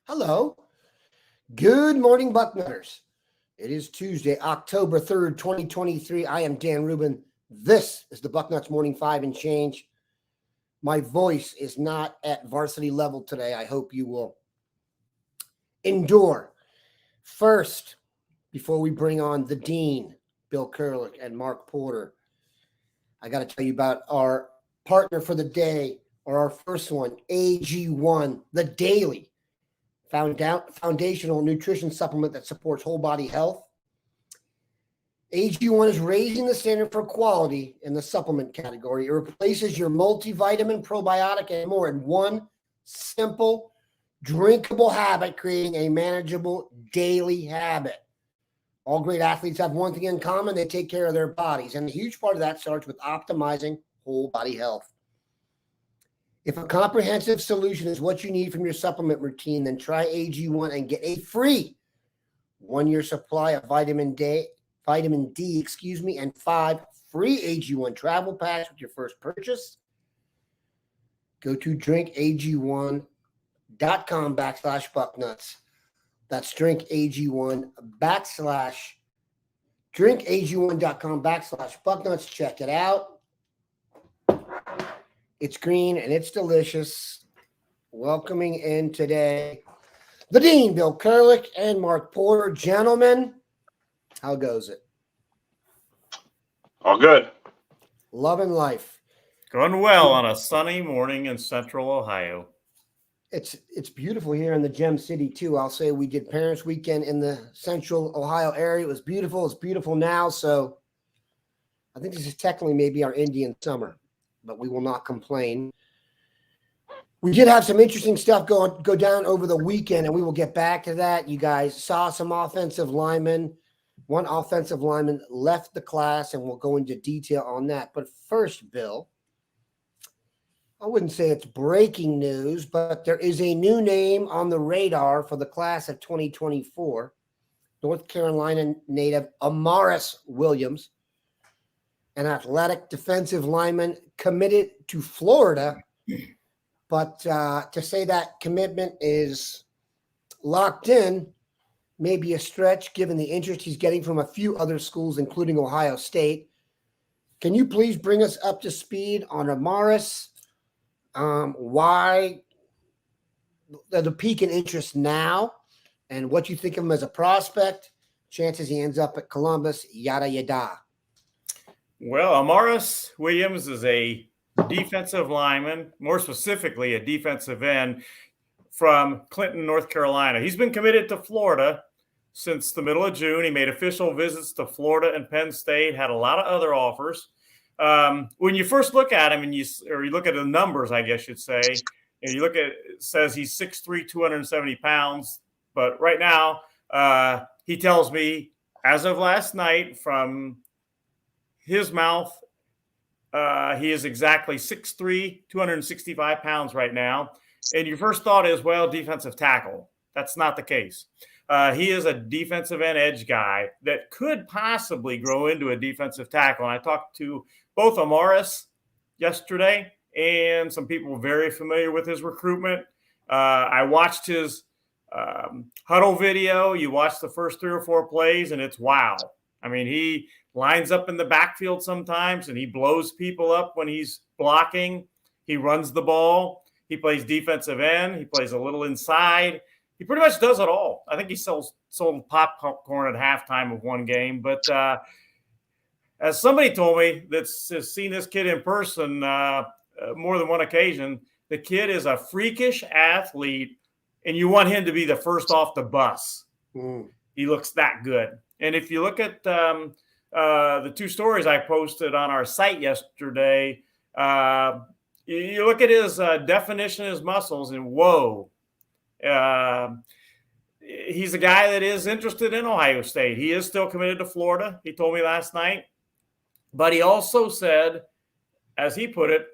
Hello. Good morning, Bucknutters. It is Tuesday, October 3rd, 2023. I am Dan Rubin. This is the Bucknuts Morning 5 and change. My voice is not at varsity level today. I hope you will endure. First, before we bring on the Dean, Bill Kurelic and Mark Porter, I got to tell you about our partner for the day, or our first one, AG1, the daily foundational nutrition supplement that supports whole body health. AG1 is raising the standard for quality in the supplement category. It replaces your multivitamin, probiotic, and more in one simple, drinkable habit, creating a manageable daily habit. All great athletes have one thing in common: they take care of their bodies. And a huge part of that starts with optimizing whole body health. If a comprehensive solution is what you need from your supplement routine, then try AG1 and get a free 1-year supply of vitamin D, and 5 free AG1 travel packs with your first purchase. Go to drinkag1.com/bucknuts. That's drinkag1.com/bucknuts. Check it out. It's green and it's delicious. Welcoming in today the Dean, Bill Kurelic, and Mark Porter. Gentlemen, how goes it? All good. Loving life. Going well on a sunny morning in central Ohio. It's beautiful here in the Gem City, too. I'll say we did Parents Weekend in the central Ohio area. It was beautiful. It's beautiful now. So I think this is technically maybe our Indian summer, but we will not complain. We did have some interesting stuff go down over the weekend, and we will get back to that. You guys saw some offensive linemen. One offensive lineman left the class, and we'll go into detail on that. But first, Bill, I wouldn't say it's breaking news, but there is a new name on the radar for the class of 2024. North Carolina native Amaris Williams, an athletic defensive lineman committed to Florida. But to say that commitment is locked in may be a stretch given the interest he's getting from a few other schools, including Ohio State. Can you please bring us up to speed on Amaris? Why the peak in interest now, and what you think of him as a prospect, chances he ends up at Columbus, yada, yada. Well, Amaris Williams is a defensive lineman, more specifically a defensive end from Clinton, North Carolina. He's been committed to Florida since the middle of June. He made official visits to Florida and Penn State, had a lot of other offers. When you first look at him and you look at the numbers, I guess you'd say, and you look at it says he's 6'3", 270 pounds. But right now, he tells me, as of last night, from his mouth, he is exactly 6'3", 265 pounds right now. And your first thought is, well, defensive tackle. That's not the case. He is a defensive end edge guy that could possibly grow into a defensive tackle. And I talked to both Amaris yesterday and some people very familiar with his recruitment. I watched his huddle video. You watch the first 3 or 4 plays, and it's wow. I mean, he lines up in the backfield sometimes, and he blows people up when he's blocking. He runs the ball. He plays defensive end. He plays a little inside. He pretty much does it all. I think he sold popcorn at halftime of one game. But as somebody told me that's seen this kid in person more than one occasion, the kid is a freakish athlete, and you want him to be the first off the bus. He looks that good. And if you look at the 2 stories I posted on our site yesterday, you look at his definition of his muscles, and whoa. He's a guy that is interested in Ohio State. He is still committed to Florida, he told me last night. But he also said, as he put it,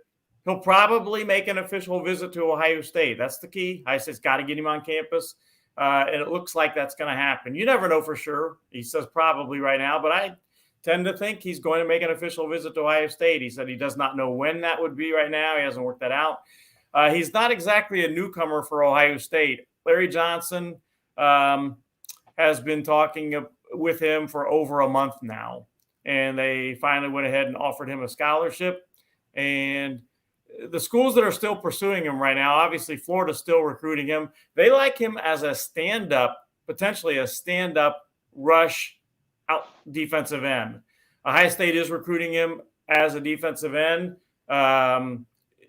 he'll probably make an official visit to Ohio State. That's the key. I said, got to get him on campus. And it looks like that's going to happen. You never know for sure. He says probably right now, but I tend to think he's going to make an official visit to Ohio State. He said he does not know when that would be right now. He hasn't worked that out. He's not exactly a newcomer for Ohio State. Larry Johnson has been talking with him for over a month now, and they finally went ahead and offered him a scholarship. And the schools that are still pursuing him right now, obviously Florida's still recruiting him. They like him as a stand-up, potentially a stand-up rush out defensive end. Ohio State is recruiting him as a defensive end.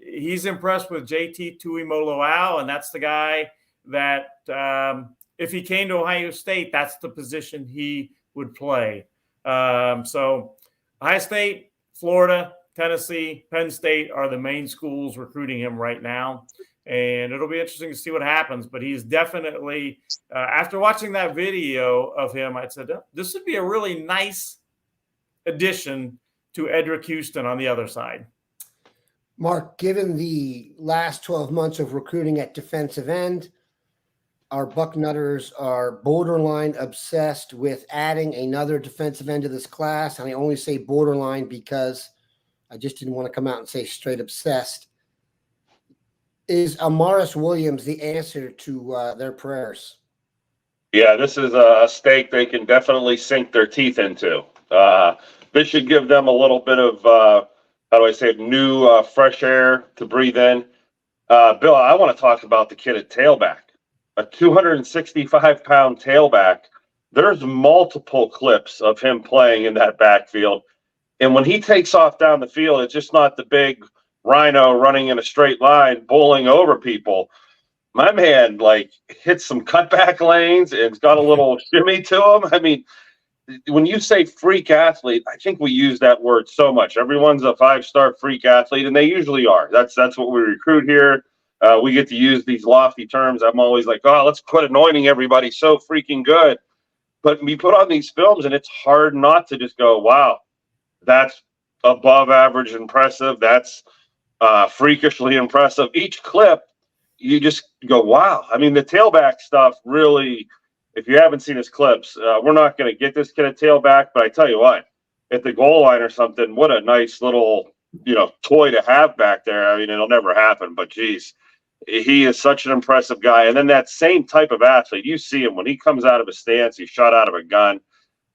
He's impressed with JT Tuimoloau, and that's the guy that if he came to Ohio State, that's the position he would play. So Ohio State, Florida, Tennessee, Penn State are the main schools recruiting him right now. And it'll be interesting to see what happens. But he's definitely, after watching that video of him, I said, this would be a really nice addition to Edric Houston on the other side. Mark, given the last 12 months of recruiting at defensive end, our Bucknutters are borderline obsessed with adding another defensive end to this class. And I only say borderline because I just didn't want to come out and say straight obsessed. Is Amaris Williams the answer to their prayers? Yeah, this is a steak they can definitely sink their teeth into. This should give them a little bit of, how do I say it, new fresh air to breathe in. Bill, I want to talk about the kid at tailback. A 265-pound tailback. There's multiple clips of him playing in that backfield. And when he takes off down the field, it's just not the big rhino running in a straight line, bowling over people. My man, like, hits some cutback lanes and it's got a little shimmy to him. I mean, when you say freak athlete, I think we use that word so much. Everyone's a 5-star freak athlete, and they usually are. That's what we recruit here. We get to use these lofty terms. I'm always like, oh, let's quit anointing everybody so freaking good. But we put on these films, and it's hard not to just go, wow, that's above average impressive. That's freakishly impressive. Each clip, you just go, wow. I mean, the tailback stuff really, if you haven't seen his clips, we're not going to get this kid a tailback, but I tell you what, at the goal line or something, what a nice little, toy to have back there. I mean, it'll never happen, but geez, he is such an impressive guy. And then that same type of athlete, you see him when he comes out of a stance, he's shot out of a gun.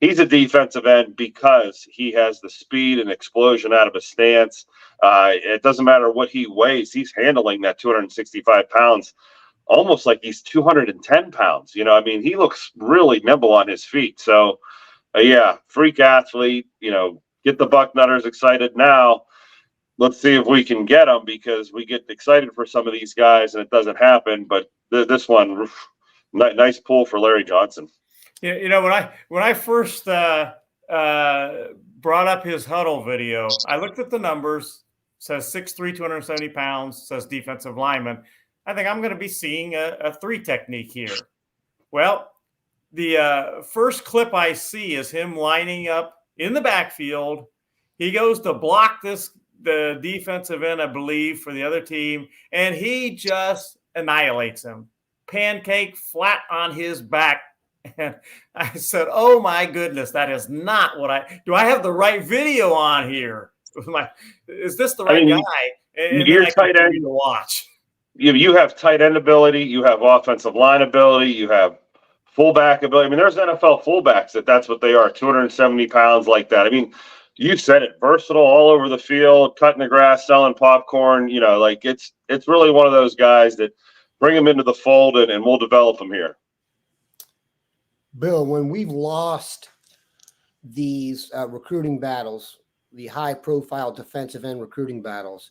He's a defensive end because he has the speed and explosion out of a stance. It doesn't matter what he weighs. He's handling that 265 pounds almost like he's 210 pounds. I mean, he looks really nimble on his feet. So, yeah, freak athlete, get the Bucknutters excited now. Let's see if we can get them because we get excited for some of these guys and it doesn't happen. But this one, nice pull for Larry Johnson. When I first brought up his huddle video, I looked at the numbers. Says 6'3", 270 pounds. Says defensive lineman. I think I'm going to be seeing a 3 technique here. Well, the first clip I see is him lining up in the backfield. He goes to block the defensive end, I believe, for the other team, and he just annihilates him. Pancake flat on his back. And I said, oh, my goodness, that is not what do I have the right video on here? Is this the right guy? And you're tight end to watch. You have tight end ability. You have offensive line ability. You have fullback ability. I mean, there's NFL fullbacks that's what they are, 270 pounds like that. I mean, you said it, versatile all over the field, cutting the grass, selling popcorn. It's really one of those guys that bring him into the fold and we'll develop him here. Bill, when we've lost these recruiting battles, the high-profile defensive end recruiting battles,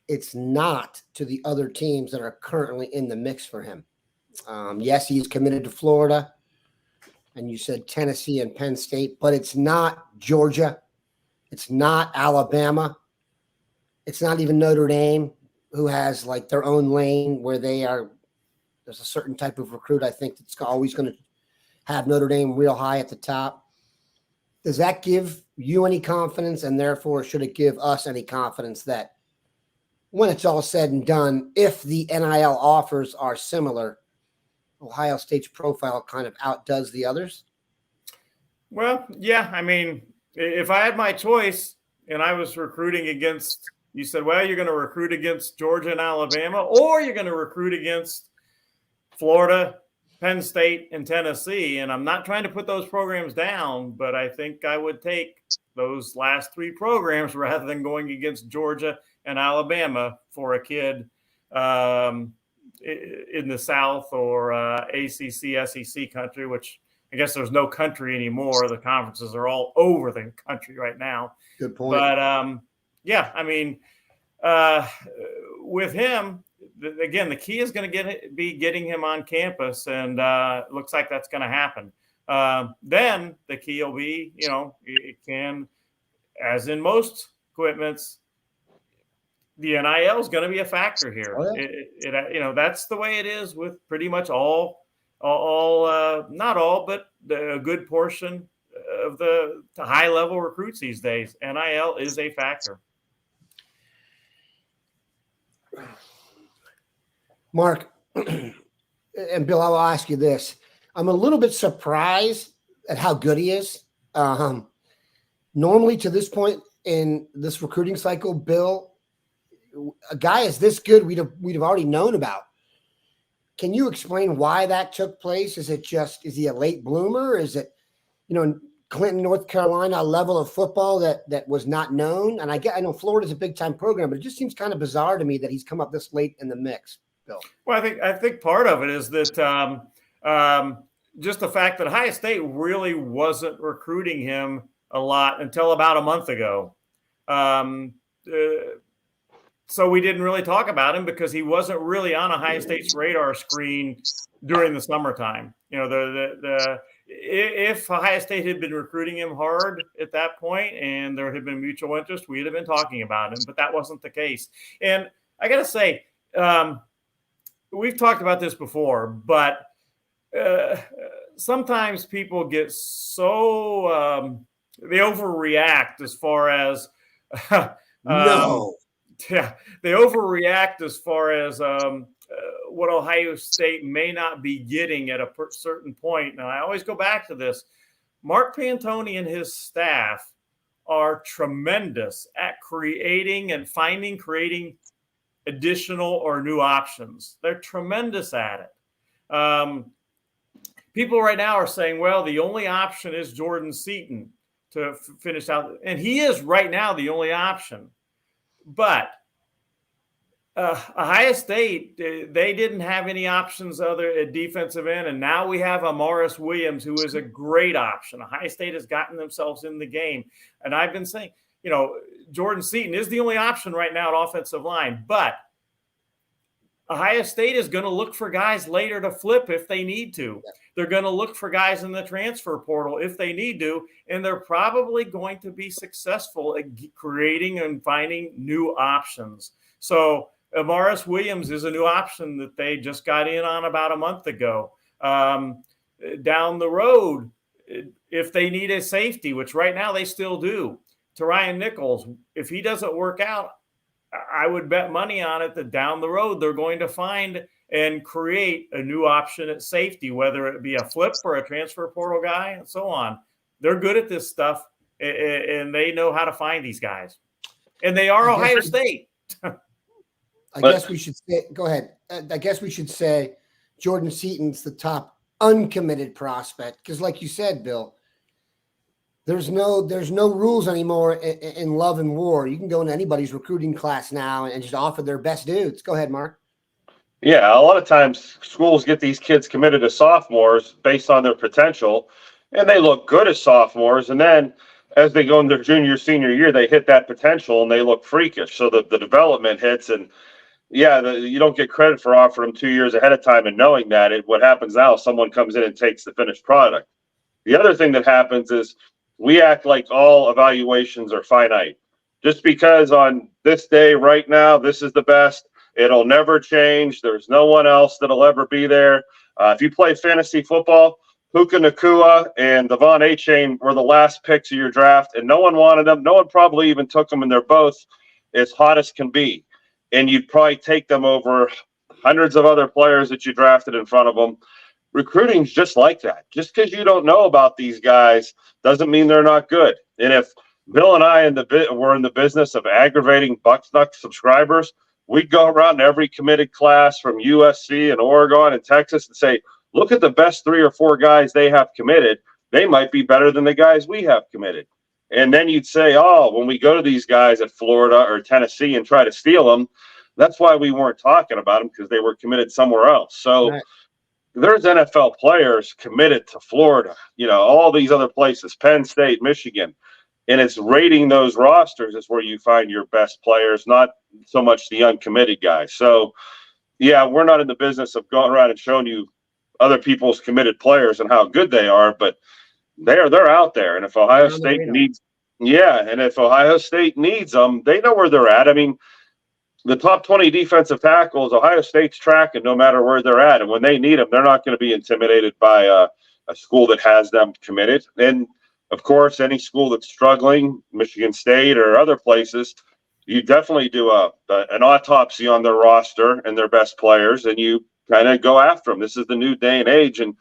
it's not to the other teams that are currently in the mix for him. Yes, he's committed to Florida, and you said Tennessee and Penn State, but it's not Georgia. It's not Alabama. It's not even Notre Dame, who has like their own lane where there's a certain type of recruit I think that's always going to have Notre Dame real high at the top. Does that give you any confidence, and therefore should it give us any confidence that when it's all said and done, if the NIL offers are similar, Ohio State's profile kind of outdoes the others? Well, yeah. I mean, if I had my choice and I was recruiting against, you said, well, you're going to recruit against Georgia and Alabama, or you're going to recruit against Florida, Penn State, and Tennessee. And I'm not trying to put those programs down, but I think I would take those last 3 programs rather than going against Georgia and Alabama for a kid in the South or ACC, SEC country, which I guess there's no country anymore. The conferences are all over the country right now. Good point. But yeah, I mean, with him, again, the key is going to be getting him on campus, and it looks like that's going to happen. Then the key will be, it can, as in most equipments, the NIL is going to be a factor here. Oh, yeah. That's the way it is with pretty much all not all, but a good portion of the high level recruits these days. NIL is a factor. Mark and Bill, I'll ask you this. I'm a little bit surprised at how good he is. Normally to this point in this recruiting cycle, Bill, a guy is this good, we'd have already known about. Can you explain why that took place? Is he a late bloomer? Is it, Clinton, North Carolina, a level of football that was not known? And I know Florida's a big time program, but it just seems kind of bizarre to me that he's come up this late in the mix, Bill. Well, I think part of it is that just the fact that Ohio State really wasn't recruiting him a lot until about a month ago. So we didn't really talk about him because he wasn't really on Ohio State's radar screen during the summertime. If Ohio State had been recruiting him hard at that point and there had been mutual interest, we'd have been talking about him, but that wasn't the case. And I got to say, we've talked about this before, but sometimes people get so they overreact as far as No. Yeah, they overreact as far as what Ohio State may not be getting at a certain point. Now, I always go back to this. Mark Pantoni and his staff are tremendous at creating additional or new options. They're tremendous at it. People right now are saying, well, the only option is Jordan Seaton to finish out. And he is right now the only option. But Ohio State, they didn't have any options other at defensive end, and now we have Amaris Williams, who is a great option. Ohio State has gotten themselves in the game, and I've been saying, Jordan Seaton is the only option right now at offensive line, but Ohio State is going to look for guys later to flip if they need to. They're going to look for guys in the transfer portal if they need to, and they're probably going to be successful at creating and finding new options. So Amaris Williams is a new option that they just got in on about a month ago. Down the road, if they need a safety, which right now they still do, to Ryan Nichols, if he doesn't work out, I would bet money on it that down the road they're going to find and create a new option at safety, whether it be a flip or a transfer portal guy and so on. They're good at this stuff, and they know how to find these guys. And they are Ohio State. I guess we should say, go ahead. I guess we should say Jordan Seaton's the top uncommitted prospect because, like you said, Bill, there's no rules anymore in love and war. You can go into anybody's recruiting class now and just offer their best dudes. Go ahead, Mark. Yeah, a lot of times schools get these kids committed as sophomores based on their potential, and they look good as sophomores. And then as they go in their junior, senior year, they hit that potential and they look freakish. So the development hits, and you don't get credit for offering them 2 years ahead of time and knowing that. What happens now, someone comes in and takes the finished product. The other thing that happens is we act like all evaluations are finite. Just because on this day right now, this is the best, it'll never change. There's no one else that'll ever be there. If you play fantasy football, Puka Nacua and Devon Achane were the last picks of your draft, and no one wanted them. No one probably even took them, and they're both as hot as can be. And you'd probably take them over hundreds of other players that you drafted in front of them. Recruiting's just like that. Just because you don't know about these guys doesn't mean they're not good. And if Bill and I were in the business of aggravating Bucknuts subscribers, we'd go around to every committed class from USC and Oregon and Texas and say, look at the best 3 or 4 guys they have committed. They might be better than the guys we have committed. And then you'd say, oh, when we go to these guys at Florida or Tennessee and try to steal them, that's why we weren't talking about them, because they were committed somewhere else. So Right. There's NFL players committed to Florida, all these other places, Penn State, Michigan. And it's rating those rosters is where you find your best players, not so much the uncommitted guys. So, yeah, we're not in the business of going around and showing you other people's committed players and how good they are, but they're out there. And if Ohio State needs them, they know where they're at. I mean, the top 20 defensive tackles, Ohio State's tracking no matter where they're at. And when they need them, they're not going to be intimidated by a school that has them committed. And, of course, any school that's struggling, Michigan State or other places, you definitely do an autopsy on their roster and their best players, and you kind of go after them. This is the new day and age. And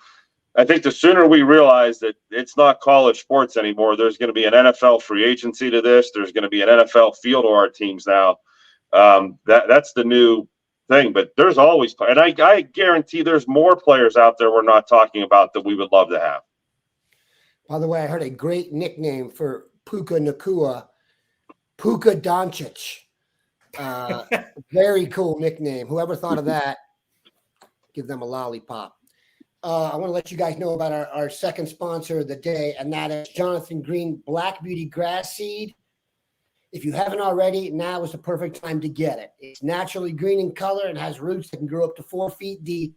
I think the sooner we realize that it's not college sports anymore, there's going to be an NFL free agency to this. There's going to be an NFL feel to our teams now. That's the new thing. But there's always, and I guarantee there's more players out there we're not talking about that we would love to have. By the way, I heard a great nickname for Puka Nacua, Puka Doncic. Very cool nickname. Whoever thought of that, give them a lollipop. I want to let you guys know about our second sponsor of the day, and that is Jonathan Green Black Beauty Grass Seed. If you haven't already, now is the perfect time to get it. It's naturally green in color and has roots that can grow up to 4 feet deep,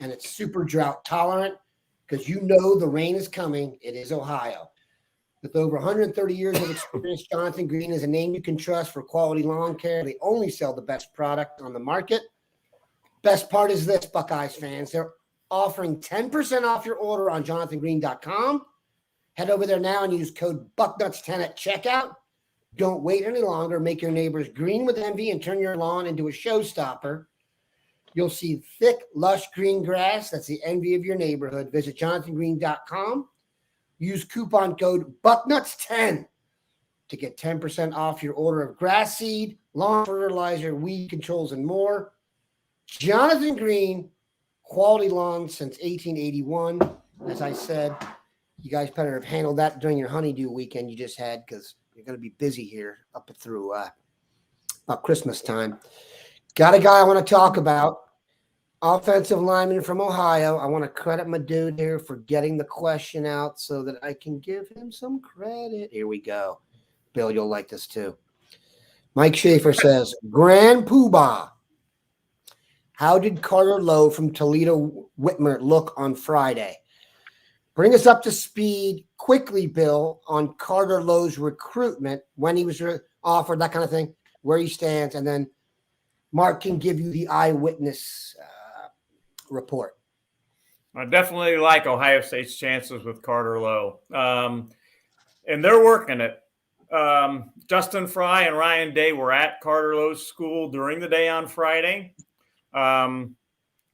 and it's super drought tolerant because the rain is coming. It is Ohio. With over 130 years of experience, Jonathan Green is a name you can trust for quality lawn care. They only sell the best product on the market. Best part is this, Buckeyes fans. They're offering 10% off your order on jonathangreen.com. Head over there now and use code Bucknuts10 at checkout. Don't wait any longer. Make your neighbors green with envy and turn your lawn into a showstopper. You'll see thick, lush green grass. That's the envy of your neighborhood. Visit jonathangreen.com. Use coupon code Bucknuts10 to get 10% off your order of grass seed, lawn fertilizer, weed controls, and more. Jonathan Green, quality lawns since 1881. As I said, you guys better have handled that during your honeydew weekend you just had, because you're going to be busy here up through about Christmas time. Got a guy I want to talk about. Offensive lineman from Ohio. I want to credit my dude here for getting the question out so that I can give him some credit. Here we go. Bill, you'll like this too. Mike Schaefer says, Grand Poobah. How did Carter Lowe from Toledo Whitmer look on Friday? Bring us up to speed quickly, Bill, on Carter Lowe's recruitment, when he was offered, that kind of thing, where he stands, and then Mark can give you the eyewitness report. I definitely like Ohio State's chances with Carter Lowe. And they're working it. Justin Fry and Ryan Day were at Carter Lowe's school during the day on Friday.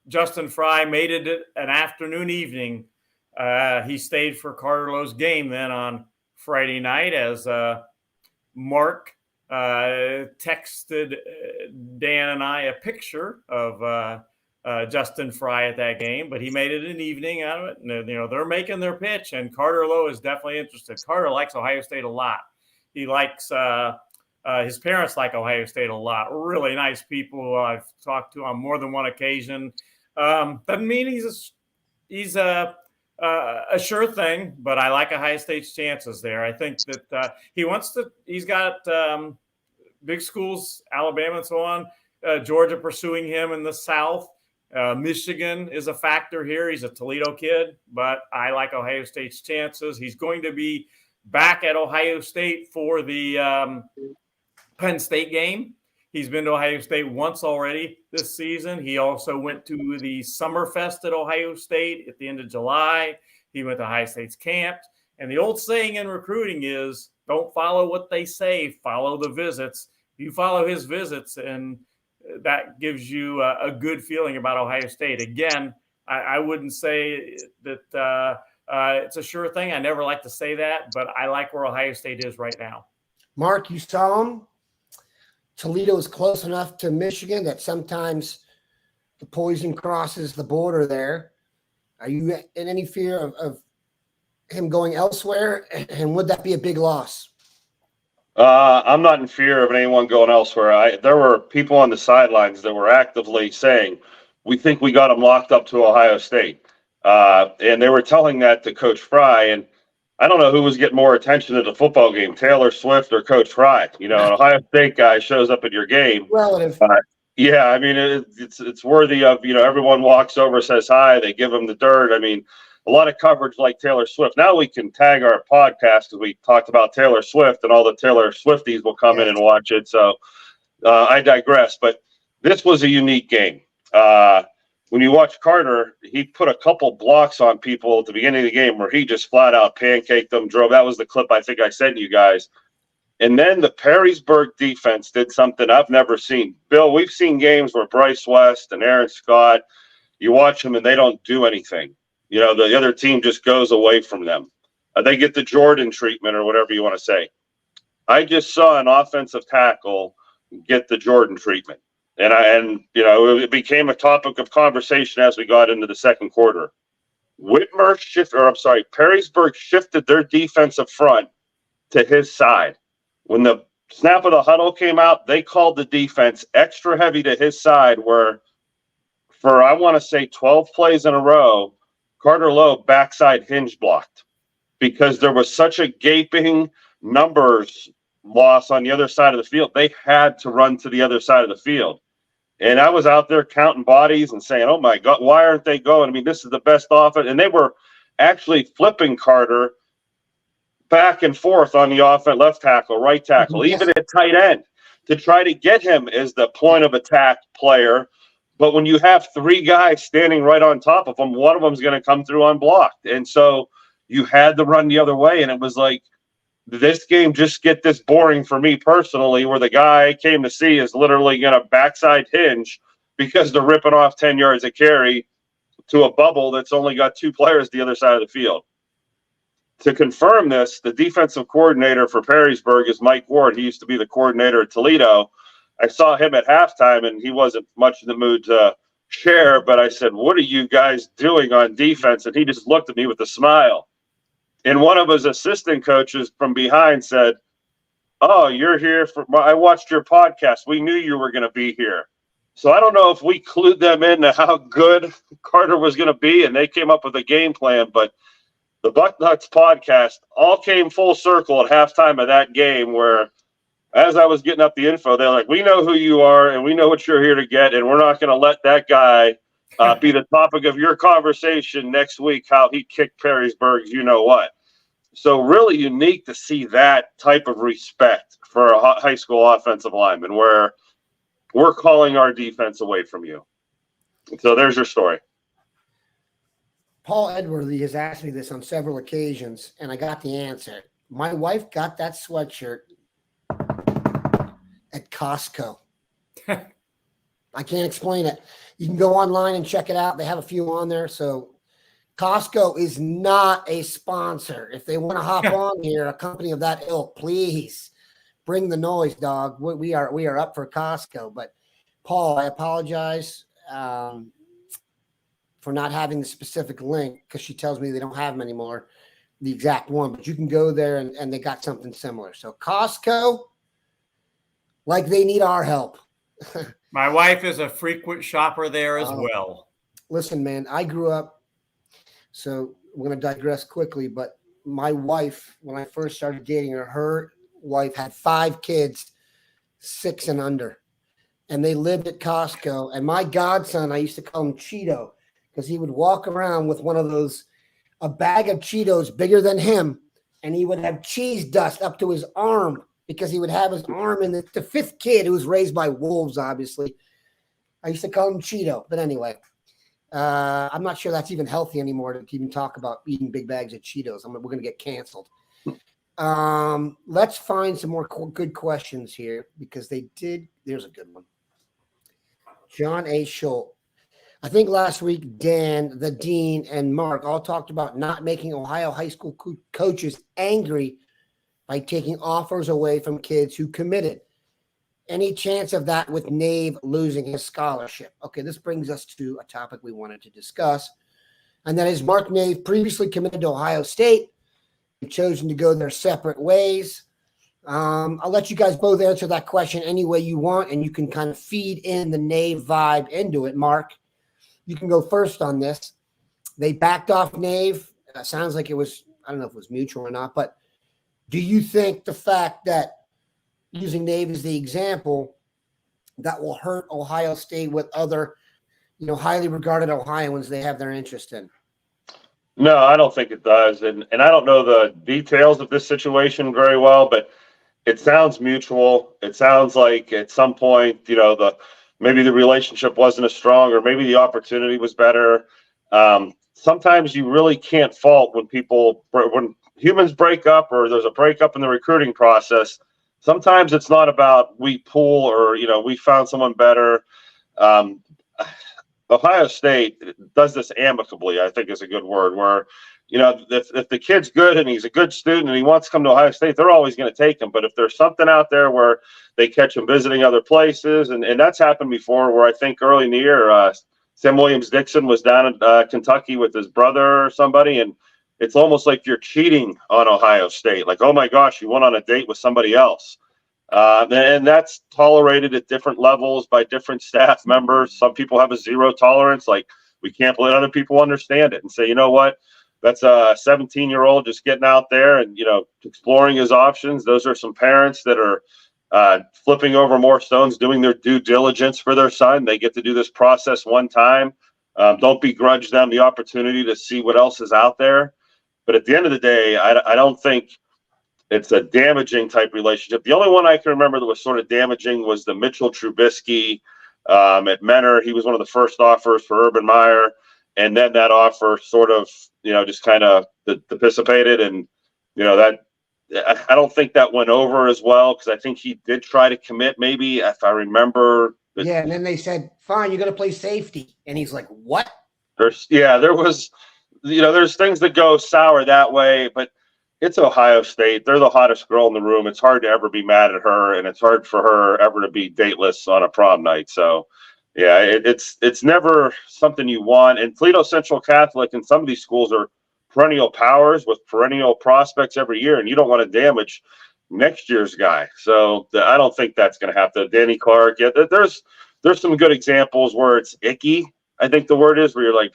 Justin Fry made it an afternoon, evening. He stayed for Carter Lowe's game then on Friday night, as Mark texted Dan and I a picture of Justin Fry at that game, but he made it an evening out of it. And, they're making their pitch, and Carter Lowe is definitely interested. Carter likes Ohio State a lot. He likes his parents like Ohio State a lot. Really nice people I've talked to on more than one occasion. Doesn't mean he's a sure thing, but I like Ohio State's chances there. I think that he's got big schools, Alabama and so on, Georgia pursuing him in the South. Michigan is a factor here. He's a Toledo kid, but I like Ohio State's chances. He's going to be back at Ohio State for the Penn State game. He's been to Ohio State once already this season. He also went to the Summerfest at Ohio State at the end of July. He went to Ohio State's camp. And the old saying in recruiting is, don't follow what they say, follow the visits. You follow his visits, and that gives you a good feeling about Ohio State. Again, I wouldn't say that it's a sure thing. I never like to say that, but I like where Ohio State is right now. Mark, you saw him. Toledo is close enough to Michigan that sometimes the poison crosses the border there. Are you in any fear of him going elsewhere? And would that be a big loss? I'm not in fear of anyone going elsewhere. There were people on the sidelines that were actively saying, we think we got him locked up to Ohio State. And they were telling that to Coach Fry. And I don't know who was getting more attention at the football game, Taylor Swift or Coach Fry. You know, an Ohio State guy shows up at your game. Relative. Yeah, I mean, it's worthy of, you know, everyone walks over, says hi, they give him the dirt. I mean, a lot of coverage like Taylor Swift. Now we can tag our podcast because we talked about Taylor Swift, and all the Taylor Swifties will come in and watch it. So I digress. But this was a unique game. When you watch Carter, he put a couple blocks on people at the beginning of the game where he just flat out pancaked them, drove. That was the clip I think I sent you guys. And then the Perrysburg defense did something I've never seen. Bill, we've seen games where Bryce West and Aaron Scott, you watch them and they don't do anything. You know, the other team just goes away from them. They get the Jordan treatment or whatever you want to say. I just saw an offensive tackle get the Jordan treatment. And you know, it became a topic of conversation as we got into the second quarter. Perrysburg shifted their defensive front to his side. When the snap of the huddle came out, they called the defense extra heavy to his side where for, I want to say 12 plays in a row, Carter Lowe backside hinge blocked because there was such a gaping numbers loss on the other side of the field. They had to run to the other side of the field. And I was out there counting bodies and saying, oh my God, why aren't they going? I mean, this is the best offense. And they were actually flipping Carter back and forth on the offense, left tackle, right tackle, even at tight end to try to get him as the point of attack player. But when you have three guys standing right on top of him, one of them is going to come through unblocked. And so you had to run the other way. And it was like, this game just get this boring for me personally, where the guy I came to see is literally going to backside hinge because they're ripping off 10 yards of carry to a bubble that's only got two players the other side of the field. To confirm this, the defensive coordinator for Perrysburg is Mike Ward. He used to be the coordinator at Toledo. I saw him at halftime, and he wasn't much in the mood to share, but I said, what are you guys doing on defense? And he just looked at me with a smile. And one of his assistant coaches from behind said, oh, you're here I watched your podcast. We knew you were going to be here. So I don't know if we clued them into how good Carter was going to be, and they came up with a game plan, but the Bucknuts podcast all came full circle at halftime of that game where, as I was getting up the info, they're like, we know who you are and we know what you're here to get, and we're not going to let that guy be the topic of your conversation next week, how he kicked Perrysburg's you know what. So really unique to see that type of respect for a high school offensive lineman where we're calling our defense away from you. So there's your story. Paul Edworthy has asked me this on several occasions, and I got the answer. My wife got that sweatshirt at Costco. I can't explain it. You can go online and check it out. They have a few on there. So Costco is not a sponsor. If they want to hop on here, a company of that ilk, please bring the noise, dog. We are up for Costco. But Paul, I apologize for not having the specific link because she tells me they don't have them anymore, the exact one. But you can go there and they got something similar. So Costco, like they need our help. My wife is a frequent shopper there as well. Listen, man, I grew up, so I'm going to digress quickly, but my wife, when I first started dating her wife had 5 kids, 6 and under, and they lived at Costco. And my godson, I used to call him Cheeto because he would walk around with one of those, a bag of Cheetos bigger than him, and he would have cheese dust up to his arm because he would have his arm in the 5th kid who was raised by wolves, obviously. I used to call him Cheeto. But anyway, I'm not sure that's even healthy anymore to even talk about eating big bags of Cheetos. We're going to get canceled. Let's find some more good questions here because they did. There's a good one. John A. Schultz. I think last week, Dan, the dean, and Mark all talked about not making Ohio high school coaches angry by taking offers away from kids who committed. Any chance of that with Nave losing his scholarship? Okay, this brings us to a topic we wanted to discuss, and that is Mark Nave previously committed to Ohio State. They've chosen to go their separate ways. I'll let you guys both answer that question any way you want, and you can kind of feed in the Nave vibe into it. Mark, you can go first on this. They backed off Nave. Sounds like it was, I don't know if it was mutual or not, but do you think the fact that using Nave as the example, that will hurt Ohio State with other, highly regarded Ohioans they have their interest in? No, I don't think it does. And I don't know the details of this situation very well, but it sounds mutual. It sounds like at some point, maybe the relationship wasn't as strong, or maybe the opportunity was better. Sometimes you really can't fault when humans break up or there's a breakup in the recruiting process. Sometimes it's not about we pull or, we found someone better. Ohio State does this amicably, I think is a good word, where, if the kid's good and he's a good student and he wants to come to Ohio State, they're always going to take him. But if there's something out there where they catch him visiting other places, and that's happened before, where I think early in the year, Sam Williams-Dixon was down in Kentucky with his brother or somebody, and it's almost like you're cheating on Ohio State. Like, oh my gosh, you went on a date with somebody else. And that's tolerated at different levels by different staff members. Some people have a zero tolerance. Like, we can't let other people understand it and say, you know what, that's a 17-year-old just getting out there and, exploring his options. Those are some parents that are flipping over more stones, doing their due diligence for their son. They get to do this process one time. Don't begrudge them the opportunity to see what else is out there. But at the end of the day, I don't think it's a damaging type relationship. The only one I can remember that was sort of damaging was the Mitchell Trubisky at Mentor. He was one of the first offers for Urban Meyer. And then that offer sort of, just kind of dissipated. And, that I don't think that went over as well, because I think he did try to commit, maybe, if I remember. Yeah, and then they said, fine, you're going to play safety. And he's like, what? There was, there's things that go sour that way, but it's Ohio State. They're the hottest girl in the room. It's hard to ever be mad at her, and it's hard for her ever to be dateless on a prom night. So, yeah, it's never something you want. And Toledo Central Catholic and some of these schools are perennial powers with perennial prospects every year, and you don't want to damage next year's guy. So I don't think that's going to happen. Danny Clark, yeah, there's some good examples where it's icky, I think the word is, where you're like,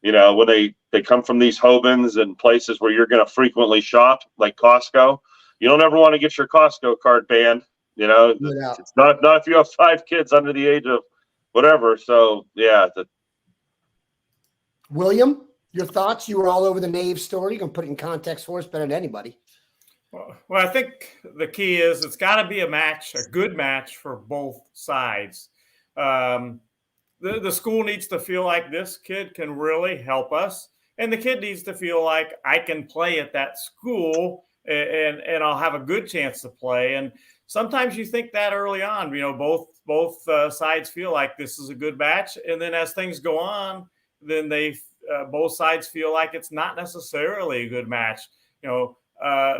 when they come from these Hobans and places where you're going to frequently shop, like Costco. You don't ever want to get your Costco card banned. It's not if you have 5 kids under the age of whatever. So, yeah. William, your thoughts? You were all over the Nave story. You can put it in context for us better than anybody. Well, I think the key is it's got to be a good match for both sides. The school needs to feel like this kid can really help us, and the kid needs to feel like I can play at that school and I'll have a good chance to play. And sometimes you think that early on, both sides feel like this is a good match, and then as things go on, then both sides feel like it's not necessarily a good match.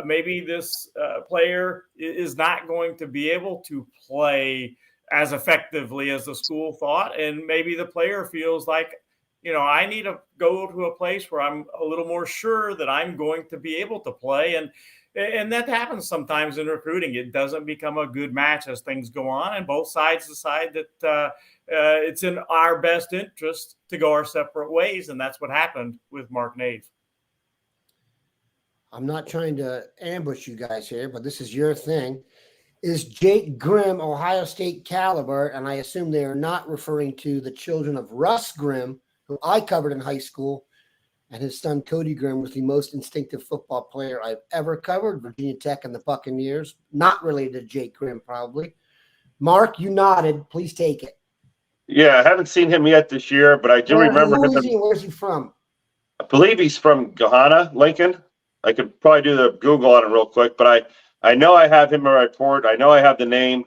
Maybe this player is not going to be able to play as effectively as the school thought. And maybe the player feels like, I need to go to a place where I'm a little more sure that I'm going to be able to play. And that happens sometimes in recruiting. It doesn't become a good match as things go on, and both sides decide that it's in our best interest to go our separate ways. And that's what happened with Mark Nave. I'm not trying to ambush you guys here, but this is your thing. Is Jake Grimm Ohio State caliber? And I assume they are not referring to the children of Russ Grimm, who I covered in high school, and his son Cody Grimm was the most instinctive football player I've ever covered, Virginia Tech and the Buccaneers. Not related to Jake Grimm, probably. Mark, you nodded. Please take it. Yeah, I haven't seen him yet this year, but I do remember him. Where's he from? I believe he's from Gahanna, Lincoln. I could probably do the Google on it real quick, but I know I have him in my report. I know I have the name.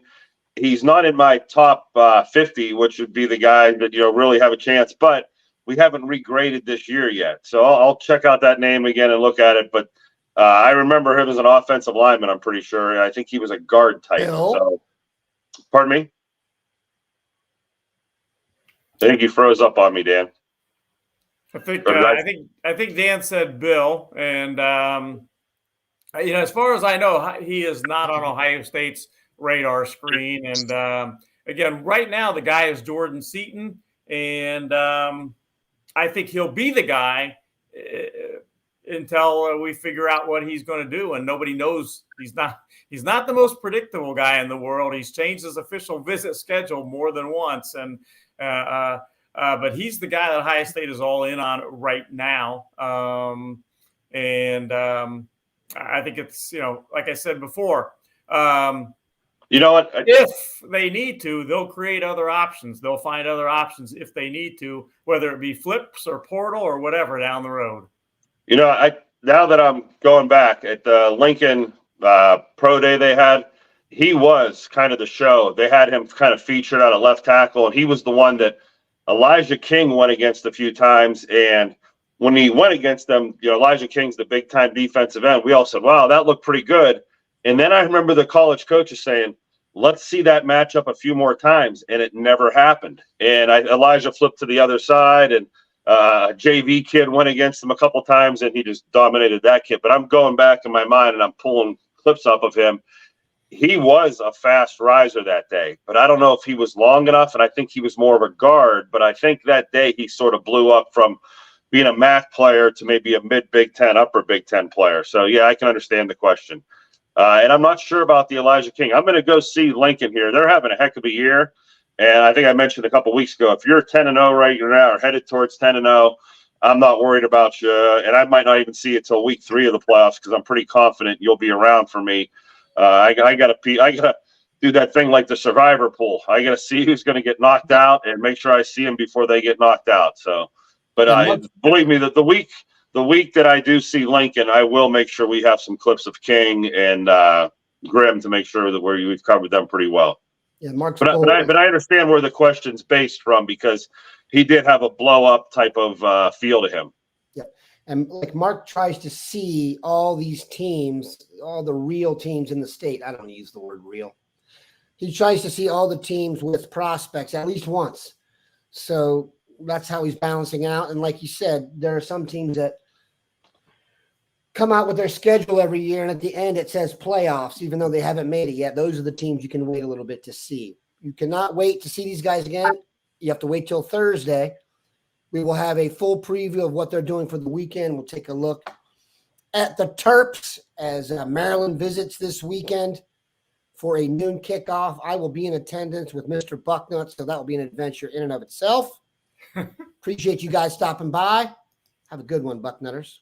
He's not in my top 50, which would be the guy that, really have a chance, but we haven't regraded this year yet. So I'll check out that name again and look at it. But I remember him as an offensive lineman, I'm pretty sure. I think he was a guard type. Bill? So Pardon me? I think you froze up on me, Dan. I think Or did I think Dan said Bill, and as far as I know, he is not on Ohio State's radar screen. And again, right now the guy is Jordan Seaton, and I think he'll be the guy until we figure out what he's going to do. And nobody knows. He's not the most predictable guy in the world. He's changed his official visit schedule more than once, and but he's the guy that Ohio State is all in on right now. I think it's, like I said before, you know what? If they need to, they'll create other options. They'll find other options if they need to, whether it be flips or portal or whatever down the road. Now that I'm going back at the Lincoln Pro Day they had, he was kind of the show. They had him kind of featured on a left tackle, and he was the one that Elijah King went against a few times. And when he went against them, Elijah King's the big-time defensive end. We all said, wow, that looked pretty good. And then I remember the college coaches saying, let's see that matchup a few more times, and it never happened. And Elijah flipped to the other side, and a JV kid went against him a couple times, and he just dominated that kid. But I'm going back in my mind, and I'm pulling clips up of him. He was a fast riser that day, but I don't know if he was long enough, and I think he was more of a guard. But I think that day he sort of blew up from being a MAC player to maybe a mid-Big Ten, upper Big Ten player. So, yeah, I can understand the question. And I'm not sure about the Elijah King. I'm going to go see Lincoln here. They're having a heck of a year. And I think I mentioned a couple weeks ago, if you're 10-0 right now or headed towards 10-0, I'm not worried about you. And I might not even see it till week 3 of the playoffs because I'm pretty confident you'll be around for me. I gotta do that thing like the survivor pool. I gotta see who's going to get knocked out and make sure I see them before they get knocked out. So, but believe me that the week that I do see Lincoln, I will make sure we have some clips of King and Grimm to make sure that we've covered them pretty well. Yeah, Mark's but I understand where the question's based from because he did have a blow up type of feel to him. Yeah, and like Mark tries to see all these teams, all the real teams in the state. I don't use the word real. He tries to see all the teams with prospects at least once. So that's how he's balancing out. And like you said, there are some teams that come out with their schedule every year, and at the end it says playoffs, even though they haven't made it yet. Those are the teams you can wait a little bit to see. You cannot wait to see these guys again. You have to wait till Thursday. We will have a full preview of what they're doing for the weekend. We'll take a look at the Terps as Maryland visits this weekend for a noon kickoff. I will be in attendance with Mr. Bucknuts, so that will be an adventure in and of itself. Appreciate you guys stopping by. Have a good one, Bucknutters.